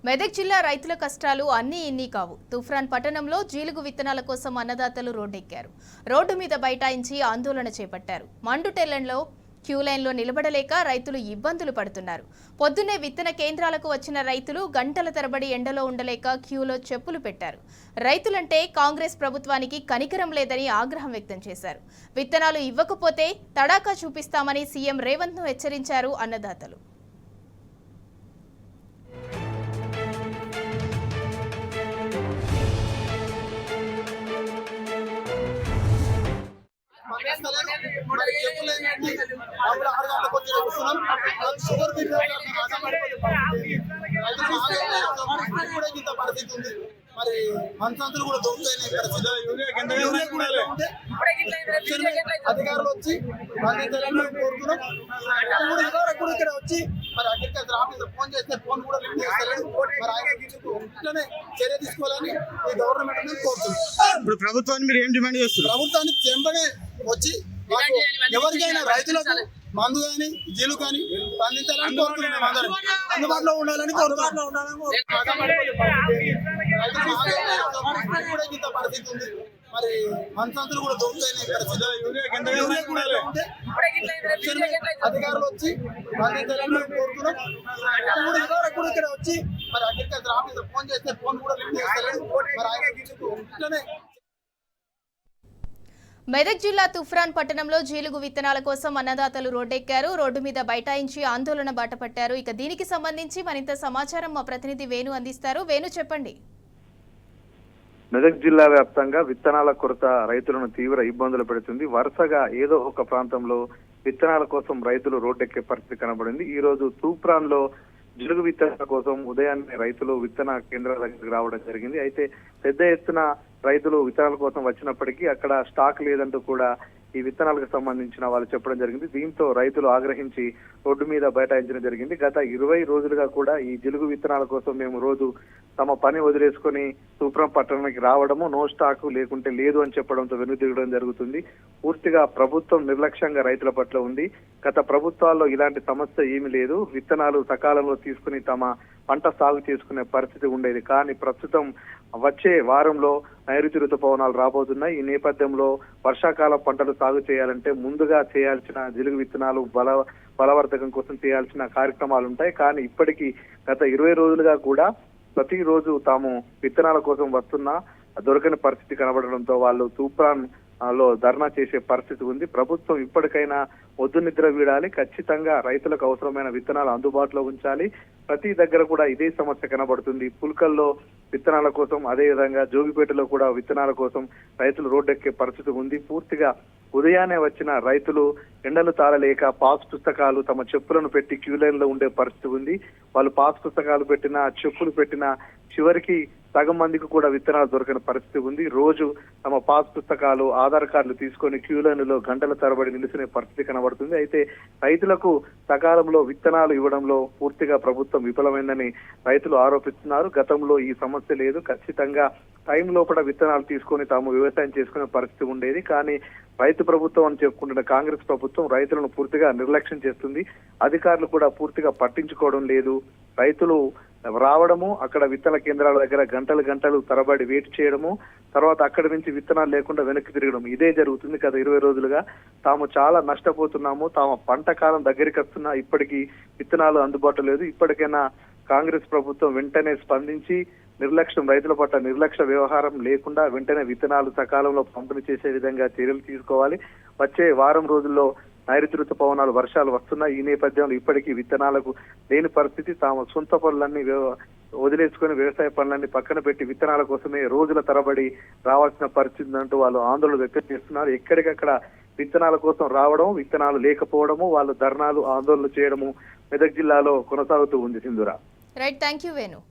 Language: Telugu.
మెదక్ జిల్లా రైతుల కష్టాలు అన్నీ ఇన్ని కావు. తుఫ్రాన్ పట్టణంలో జీలుగు విత్తనాల కోసం అన్నదాతలు రోడ్డెక్కారు. రోడ్డు మీద బైఠాయించి ఆందోళన చేపట్టారు. మండుటెల్లంలో క్యూ లైన్లో నిలబడలేక రైతులు ఇబ్బందులు పడుతున్నారు. పొద్దున్నే విత్తన కేంద్రాలకు వచ్చిన రైతులు గంటల తరబడి ఎండలో ఉండలేక క్యూలో చెప్పులు పెట్టారు. రైతులంటే కాంగ్రెస్ ప్రభుత్వానికి కనికరం లేదని ఆగ్రహం వ్యక్తం చేశారు. విత్తనాలు ఇవ్వకపోతే తడాకా చూపిస్తామని సీఎం రేవంత్ను హెచ్చరించారు అన్నదాతలు. మరి మంత్రులు కూడా అధికారులు వచ్చి కోరుతున్నాం. ఇక్కడ వచ్చి మరి అగ్రికల్చర్ ఆఫీసర్ ఫోన్ చేస్తే ఫోన్ కూడా లిఫ్ట్ చేస్తలేదు. మరి ఆయన చర్య తీసుకోవాలని ఈ గవర్నమెంట్ కోరుతున్నాం. ఇప్పుడు ప్రభుత్వాన్ని మీరు ఏం డిమాండ్ చేస్తున్నారు? ప్రభుత్వానికి చెంపగా వచ్చి ఎవరికైనా రైతులకు మందు కానీ జీలు కానీ అందించాలని కోరుతున్నాం. అందరం అందుబాటులో ఉండాలని కోరుతున్నాం. ఇంత పరిస్థితి ఉంది. మరి మంత్రులు కూడా అధికారులు వచ్చి అందించాలని కోరుతున్నాం. ఇక్కడ వచ్చి మరి అగ్రికల్చర్ ఆఫీసర్ ఫోన్ చేస్తే ఫోన్ కూడా లిఫ్ట్ చేస్తలేదు. మరి ఆయన మెదక్ జిల్లా తుఫ్రాన్ పట్టణంలో జీలుగు విత్తనాల కోసం అన్నదాతలు రోడ్డెక్కారు. రోడ్డు మీద బైఠాయించి ఆందోళన బాటపట్టారు. ఇక దీనికి సంబంధించి మరింత సమాచారం మా ప్రతినిధి వేణు అందిస్తారు. వేణు, చెప్పండి. మెదక్ జిల్లా వ్యాప్తంగా విత్తనాల కొరత రైతులను తీవ్ర ఇబ్బందులు పెడుతుంది. వరుసగా ఏదో ఒక ప్రాంతంలో విత్తనాల కోసం రైతులు రోడ్డెక్కే పరిస్థితి కనబడింది. ఈ రోజు తూప్రాన్ లో జిలుగు విత్తనాల కోసం ఉదయాన్నే రైతులు విత్తన కేంద్రాల దగ్గరికి రావడం జరిగింది. అయితే పెద్ద ఎత్తున రైతులు విత్తనాల కోసం వచ్చినప్పటికీ అక్కడ స్టాక్ లేదంటూ కూడా ఈ విత్తనాలకు సంబంధించిన వాళ్ళు చెప్పడం జరిగింది. దీంతో రైతులు ఆగ్రహించి రోడ్డు మీద బైఠాయించడం జరిగింది. గత 20 రోజులుగా కూడా ఈ జిలుగు విత్తనాల కోసం మేము రోజు తమ పని వదిలేసుకొని తూప్రాన్ పట్టణానికి రావడము, నో స్టాక్ లేకుంటే లేదు అని చెప్పడంతో వెనుదిగడం జరుగుతుంది. పూర్తిగా ప్రభుత్వం నిర్లక్ష్యంగా రైతుల పట్ల ఉంది. గత ప్రభుత్వాల్లో ఇలాంటి సమస్య ఏమీ లేదు. విత్తనాలు సకాలంలో తీసుకుని తమ పంట సాగు చేసుకునే పరిస్థితి ఉండేది. కానీ ప్రస్తుతం వచ్చే వారంలో నైరుతి ఋతుపవనాలు రాబోతున్నాయి. ఈ నేపథ్యంలో వర్షాకాల పంటలు సాగు చేయాలంటే ముందుగా చేయాల్సిన జిలుగు విత్తనాలు బలవర్ధకం కోసం చేయాల్సిన కార్యక్రమాలు ఉంటాయి. కానీ ఇప్పటికీ గత 20 రోజులుగా కూడా ప్రతిరోజు తాము విత్తనాల కోసం వస్తున్నా దొరకని పరిస్థితి కనబడడంతో వాళ్ళు తూప్రాన్ లో ధర్నా చేసే పరిస్థితి ఉంది. ప్రభుత్వం ఇప్పటికైనా వద్దు నిద్ర వీడాలి. ఖచ్చితంగా రైతులకు అవసరమైన విత్తనాలు అందుబాటులో ఉంచాలి. ప్రతి దగ్గర కూడా ఇదే సమస్య కనబడుతుంది. పుల్కల్లో విత్తనాల కోసం, అదే విధంగా జోగిపేటలో కూడా విత్తనాల కోసం రైతులు రోడ్డెక్కే పరిస్థితి ఉంది. పూర్తిగా ఉదయాన్నే వచ్చిన రైతులు ఎండలు తాళలేక పాస్ పుస్తకాలు తమ చెప్పులను పెట్టి క్యూ లైన్ లో ఉండే పరిస్థితి ఉంది. వాళ్ళు పాస్ పుస్తకాలు పెట్టినా, చెప్పులు పెట్టినా చివరికి సగం మందికి కూడా విత్తనాలు దొరకని పరిస్థితి ఉంది. రోజు తమ పాస్ పుస్తకాలు, ఆధార్ కార్డులు తీసుకొని క్యూ లైన్ లో గంటల తరబడి నిలిచిన పరిస్థితి కనబడుతుంది. అయితే రైతులకు సకాలంలో విత్తనాలు ఇవ్వడంలో పూర్తిగా ప్రభుత్వం విఫలమైందని రైతులు ఆరోపిస్తున్నారు. గతంలో ఈ సమస్య లేదు. ఖచ్చితంగా టైం లోపల విత్తనాలు తీసుకొని తాము వ్యవసాయం చేసుకునే పరిస్థితి ఉండేది. కానీ రైతు ప్రభుత్వం అని చెప్పుకుంటున్న కాంగ్రెస్ ప్రభుత్వం రైతులను పూర్తిగా నిర్లక్ష్యం చేస్తుంది. అధికారులు కూడా పూర్తిగా పట్టించుకోవడం లేదు. రైతులు రావడము, అక్కడ విత్తన కేంద్రాల దగ్గర గంటలు తరబడి వెయిట్ చేయడము, తర్వాత అక్కడి నుంచి విత్తనాలు లేకుండా వెనక్కి తిరగడం, ఇదే జరుగుతుంది. గత 20 రోజులుగా తాము చాలా నష్టపోతున్నాము. తాము పంట కాలం దగ్గరికి వస్తున్నా ఇప్పటికీ విత్తనాలు అందుబాటులో లేదు. ఇప్పటికైనా కాంగ్రెస్ ప్రభుత్వం వెంటనే స్పందించి రైతుల పట్ల నిర్లక్ష్య వ్యవహారం లేకుండా వెంటనే విత్తనాలు సకాలంలో పంపిణీ చేసే విధంగా చర్యలు తీసుకోవాలి. వచ్చే వారం రోజుల్లో నైరుతి ఋతుపవనాలు వర్షాలు వస్తున్నాయి. ఈ నేపథ్యంలో ఇప్పటికీ విత్తనాలకు లేని పరిస్థితి. తాము సొంత పనులన్నీ వదిలేసుకుని వ్యవసాయ పనులన్నీ పక్కన పెట్టి విత్తనాల కోసమే రోజుల తరబడి రావాల్సిన పరిస్థితి అంటూ వాళ్ళు ఆందోళన వ్యక్తం చేస్తున్నారు. ఎక్కడికక్కడ విత్తనాల కోసం రావడం, విత్తనాలు లేకపోవడము, వాళ్ళు ధర్నాలు, ఆందోళనలు చేయడము మెదక్ జిల్లాలో కొనసాగుతూ ఉంది. Sindhura. Right, thank you Venu.